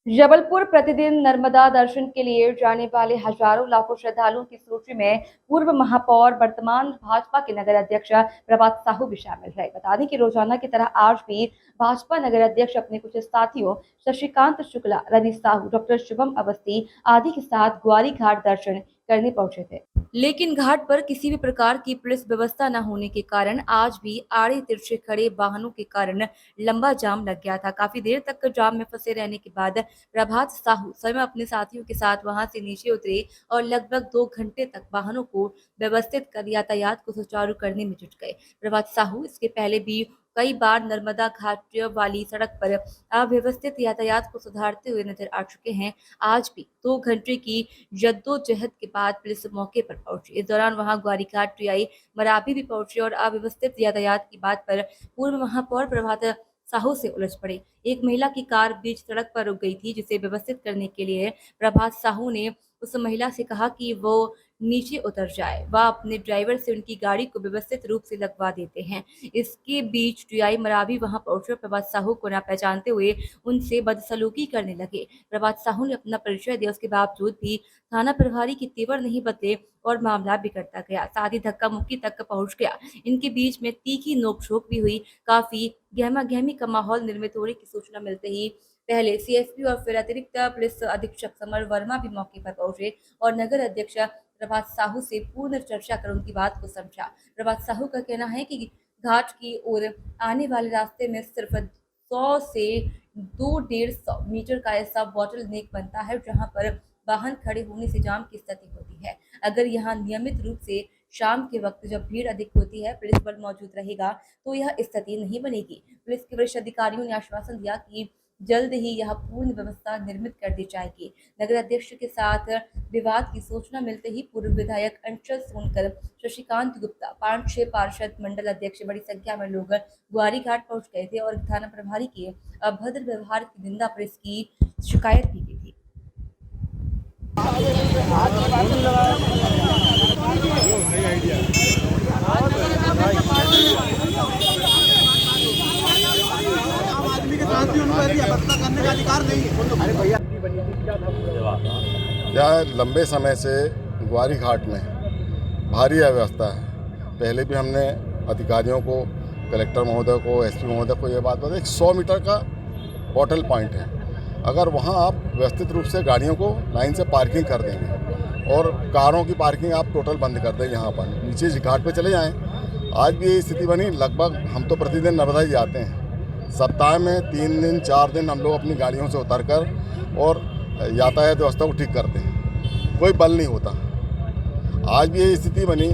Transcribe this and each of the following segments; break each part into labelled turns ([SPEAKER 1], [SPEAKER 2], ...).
[SPEAKER 1] जबलपुर प्रतिदिन नर्मदा दर्शन के लिए जाने वाले हजारों लाखों श्रद्धालुओं की सूची में पूर्व महापौर वर्तमान भाजपा के नगर अध्यक्ष प्रभात साहू भी शामिल है। बता दें कि रोजाना की तरह आज भी भाजपा नगर अध्यक्ष अपने कुछ साथियों शशिकांत शुक्ला, रवि साहू, डॉक्टर शुभम अवस्थी आदि के साथ ग्वारी घाट दर्शन करने पहुंचे थे। लेकिन घाट पर किसी भी प्रकार की पुलिस व्यवस्था न होने के कारण आज भी आड़े तिरछे खड़े वाहनों के कारण लंबा जाम लग गया था। काफी देर तक जाम में फंसे रहने के बाद प्रभात साहू स्वयं अपने साथियों के साथ वहां से नीचे उतरे और लगभग 2 घंटे तक वाहनों को व्यवस्थित कर यातायात को सुचारू करने में जुट गए। प्रभात साहू इसके पहले भी कई बार नर्मदा घाट वाली सड़क पर अव्यवस्थित यातायात को सुधारते हुए नजर आ चुके हैं। आज भी 2 घंटे की जद्दोजहद के बाद पुलिस मौके पर पहुंची। इस दौरान वहां ग्वारीघाट टीआई मराभी भी पहुंचे और अव्यवस्थित यातायात की बात पर पूर्व महापौर प्रभात साहू से उलझ पड़े। एक महिला की कार बीच सड़क पर रुक गई थी, जिसे व्यवस्थित करने के लिए प्रभात साहू ने उस महिला से कहा कि वो नीचे उतर जाए। वह अपने ड्राइवर से उनकी गाड़ी को व्यवस्थित रूप से लगवा देते हैं। इसके बीच टीआई मरावी वहां पहुंचे। प्रभात साहू को न पहचानते हुए उनसे बदसलूकी करने लगे। प्रभात साहू ने अपना परिचय दिया, उसके बावजूद भी थाना प्रभारी की तेवर नहीं बदले और मामला बिगड़ता गया, साथ ही धक्का मुक्की तक पहुंच गया। इनके बीच में तीखी नोकझोंक भी हुई। काफी गहमा गहमी का माहौल निर्मित होने की सूचना मिलते ही पहले सीएसपी और फिर अतिरिक्त पुलिस अधीक्षक समर वर्मा भी मौके पर पहुंचे और नगर अध्यक्ष प्रभात साहू से पूर्ण चर्चा कर उनकी बात को समझा। प्रभात साहू का कहना है कि घाट की ओर आने वाले रास्ते में सिर्फ 100 से 250 मीटर का ऐसा बॉटल नेक बनता है जहां पर वाहन खड़े होने से जाम की स्थिति होती है। अगर यहाँ नियमित रूप से शाम के वक्त जब भीड़ अधिक होती है पुलिस बल मौजूद रहेगा तो यह स्थिति नहीं बनेगी। पुलिस के वरिष्ठ अधिकारियों ने आश्वासन दिया कि जल्द ही यह पूर्ण व्यवस्था निर्मित कर दी जाएगी। नगर अध्यक्ष के साथ विवाद की सूचना मिलते ही पूर्व विधायक अंचल सोनकर, शशिकांत गुप्ता, 5-6 पार्षद, मंडल अध्यक्ष, बड़ी संख्या में लोग ग्वारी घाट पहुंच गए थे और थाना प्रभारी के अभद्र व्यवहार की निंदा पर इसकी शिकायत की गई थी।
[SPEAKER 2] यह लंबे समय से ग्वारी घाट में भारी अव्यवस्था है। पहले भी हमने अधिकारियों को, कलेक्टर महोदय को, एसपी महोदय को यह बात बताई, 100 मीटर का बॉटल पॉइंट है। अगर वहां आप व्यवस्थित रूप से गाड़ियों को लाइन से पार्किंग कर देंगे और कारों की पार्किंग आप टोटल बंद कर दें, यहाँ पर नीचे घाट पे चले जाएं। आज भी यही स्थिति बनी। लगभग हम तो प्रतिदिन नर्मदा ही जाते हैं। सप्ताह में 3 दिन 4 दिन हम लोग अपनी गाड़ियों से उतर कर और यातायात व्यवस्था को ठीक करते हैं। कोई बल नहीं होता। आज भी यही स्थिति बनी।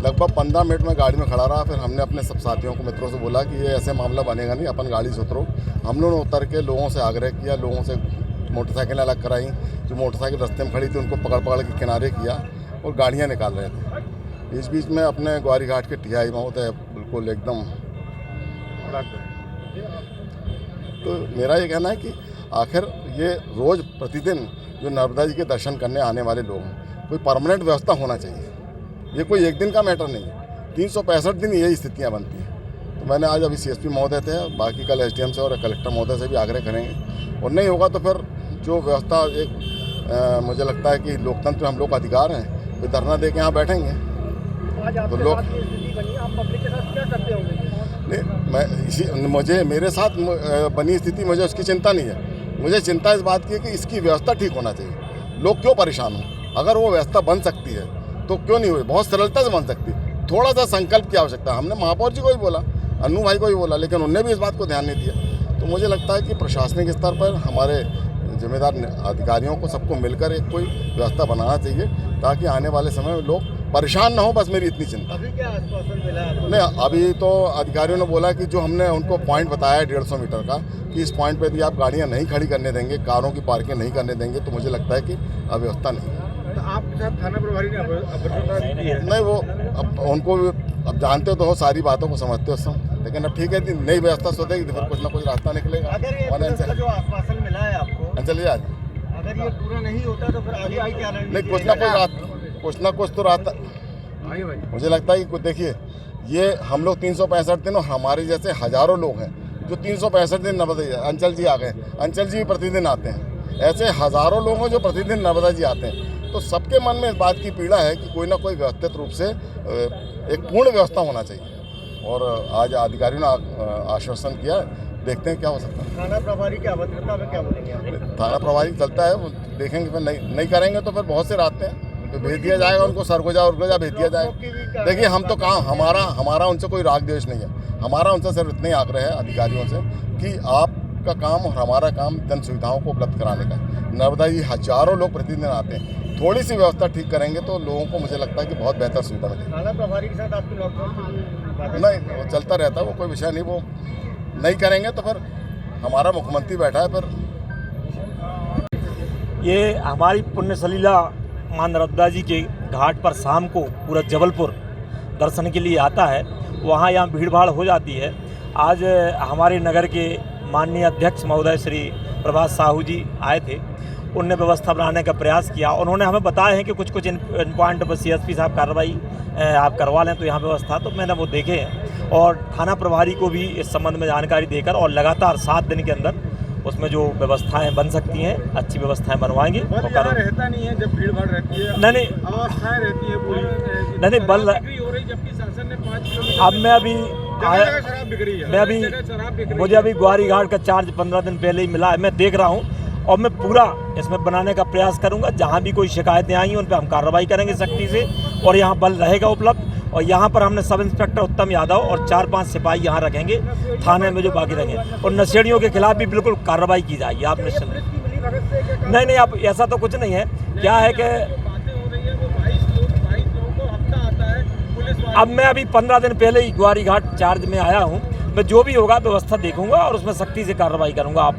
[SPEAKER 2] लगभग 15 मिनट में गाड़ी में खड़ा रहा। फिर हमने अपने सब साथियों को, मित्रों से बोला कि ये ऐसे मामला बनेगा नहीं, अपन गाड़ी से उतरो। हम लोगों ने उतर के लोगों से आग्रह किया, लोगों से मोटरसाइकिलें अलग कराई। जो मोटरसाइकिल रास्ते में खड़ी थी उनको पकड़ पकड़ के किनारे किया और गाड़ियाँ निकाल रहे थे। इस बीच में अपने ग्वारी घाट के टीआई महोदय बिल्कुल एकदम, तो मेरा ये कहना है कि आखिर ये रोज़ प्रतिदिन जो नर्मदा जी के दर्शन करने आने वाले लोग हैं, कोई परमानेंट व्यवस्था होना चाहिए। ये कोई एक दिन का मैटर नहीं है। 365 दिन यही स्थितियाँ बनती हैं। तो मैंने आज अभी सीएसपी महोदय थे, बाकी कल एसडीएम से और कलेक्टर महोदय से भी आग्रह करेंगे। और नहीं होगा तो फिर जो व्यवस्था मुझे लगता है कि लोकतंत्र में हम लोग का अधिकार है, तो धरना दे के यहाँ बैठेंगे। तो लोग
[SPEAKER 3] आप पब्लिक के साथ क्या करते होंगे?
[SPEAKER 2] नहीं, मुझे मेरे साथ बनी स्थिति, मुझे उसकी चिंता नहीं है। मुझे चिंता इस बात की है कि इसकी व्यवस्था ठीक होना चाहिए। लोग क्यों परेशान हों? अगर वो व्यवस्था बन सकती है तो क्यों नहीं हुई? बहुत सरलता से बन सकती है। थोड़ा सा संकल्प की आवश्यकता है। हमने महापौर जी को भी बोला, अन्नू भाई को भी बोला, लेकिन उनने भी इस बात को ध्यान नहीं दिया। तो मुझे लगता है कि प्रशासनिक स्तर पर हमारे जिम्मेदार अधिकारियों को सबको मिलकर एक कोई व्यवस्था बनाना चाहिए ताकि आने वाले समय में लोग परेशान ना हो। बस मेरी इतनी चिंता।
[SPEAKER 3] अभी क्या आश्वासन मिला है?
[SPEAKER 2] नहीं, अभी तो अधिकारियों ने बोला कि जो हमने उनको पॉइंट बताया है 150 मीटर का, कि इस पॉइंट पे यदि आप गाड़ियां नहीं खड़ी करने देंगे, कारों की पार्किंग नहीं करने देंगे, तो मुझे लगता है कि अव्यवस्था नहीं है।
[SPEAKER 3] तो आपके साथ थाना प्रभारी ने अभद्रता दी है?
[SPEAKER 2] नहीं, वो अब उनको अब जानते तो हो, सारी बातों को समझते हो सब, लेकिन अब ठीक है, नई व्यवस्था सोचेगी तो फिर कुछ ना कुछ रास्ता निकलेगा।
[SPEAKER 3] अगर ये जो आश्वासन मिला है आपको,
[SPEAKER 2] चलिए आज
[SPEAKER 3] अगर ये पूरा नहीं होता तो फिर आगे भी क्या रणनीति?
[SPEAKER 2] नहीं, कुछ ना कुछ तो रास्ता। मुझे लगता है कि देखिए, ये हम लोग 365 दिन और हमारे जैसे हजारों लोग हैं जो 365 दिन नर्मदा। अंचल जी आ गए, अंचल जी भी प्रतिदिन आते हैं। ऐसे हज़ारों लोग हैं जो प्रतिदिन नर्मदा जी आते हैं। तो सबके मन में इस बात की पीड़ा है कि कोई ना कोई व्यवस्थित रूप से एक पूर्ण व्यवस्था होना चाहिए, और आज अधिकारियों ने आश्वासन किया, देखते हैं क्या हो सकता है।
[SPEAKER 3] थाना प्रभारी की अभद्रता में क्या बोलेंगे आप?
[SPEAKER 2] थाना प्रभारी चलता है, वो देखेंगे, फिर नहीं करेंगे तो फिर बहुत से रास्ते हैं, तो भेज दिया जाएगा उनको, सरगोजा उर्गोजा भेज दिया जाएगा। देखिए, हम तो काम हमारा उनसे कोई राग द्वेष नहीं है, हमारा उनसे सिर्फ इतना ही आग्रह है अधिकारियों से कि आपका काम और हमारा काम जन सुविधाओं को उपलब्ध कराने का है। नर्मदा जी हजारों लोग प्रतिदिन आते हैं, थोड़ी सी व्यवस्था ठीक करेंगे तो लोगों को मुझे लगता है कि बहुत बेहतर सुविधा मिलेगी।
[SPEAKER 3] थाना प्रभारी के साथ आपकी नौकरी
[SPEAKER 2] नहीं, वो चलता रहता है, वो कोई विषय नहीं, वो नहीं करेंगे तो फिर हमारा मुख्यमंत्री बैठा है। फिर
[SPEAKER 4] ये हमारी पुण्य सलीला मां नर्मदा जी के घाट पर शाम को पूरा जबलपुर दर्शन के लिए आता है, वहाँ यहाँ भीड़ भाड़ हो जाती है। आज हमारे नगर के माननीय अध्यक्ष महोदय श्री प्रभात साहू जी आए थे, उनने व्यवस्था बनाने का प्रयास किया। उन्होंने हमें बताया है कि कुछ इन पॉइंट पर CSP साहब कार्रवाई आप करवा लें तो यहाँ व्यवस्था, तो मैंने वो देखे हैं और थाना प्रभारी को भी इस संबंध में जानकारी देकर और लगातार 7 दिन के अंदर उसमें जो व्यवस्थाएं बन सकती हैं, अच्छी व्यवस्थाएं बनवाएंगे।
[SPEAKER 3] रहता नहीं है जब भीड़ भाड़ रहती है,
[SPEAKER 4] नहीं
[SPEAKER 3] अवस्थाएं रहती है पूरी,
[SPEAKER 4] नहीं बल
[SPEAKER 3] हो रही, जबकि शासन ने 5 किलोमीटर
[SPEAKER 4] अब मैं अभी
[SPEAKER 3] शराब बिक रही है।
[SPEAKER 4] मैं अभी मुझे अभी ग्वारी घाट का चार्ज 15 दिन पहले ही मिला है, मैं देख रहा हूँ और मैं पूरा इसमें बनाने का प्रयास करूंगा। जहाँ भी कोई शिकायतें आई हैं उन पर हम कार्रवाई करेंगे सख्ती से, और यहाँ बल रहेगा उपलब्ध। और यहाँ पर हमने सब इंस्पेक्टर उत्तम यादव और 4-5 सिपाही यहाँ रखेंगे थाने में जो बाकी रहेंगे, और नशेड़ियों के खिलाफ भी बिल्कुल कार्रवाई की जाएगी। आप निश्चिंत नहीं, आप ऐसा तो कुछ नहीं है। क्या है कि अब मैं अभी 15 दिन पहले ही ग्वारी घाट चार्ज में आया हूँ, मैं जो भी होगा व्यवस्था देखूंगा और उसमें सख्ती से कार्रवाई करूंगा। आप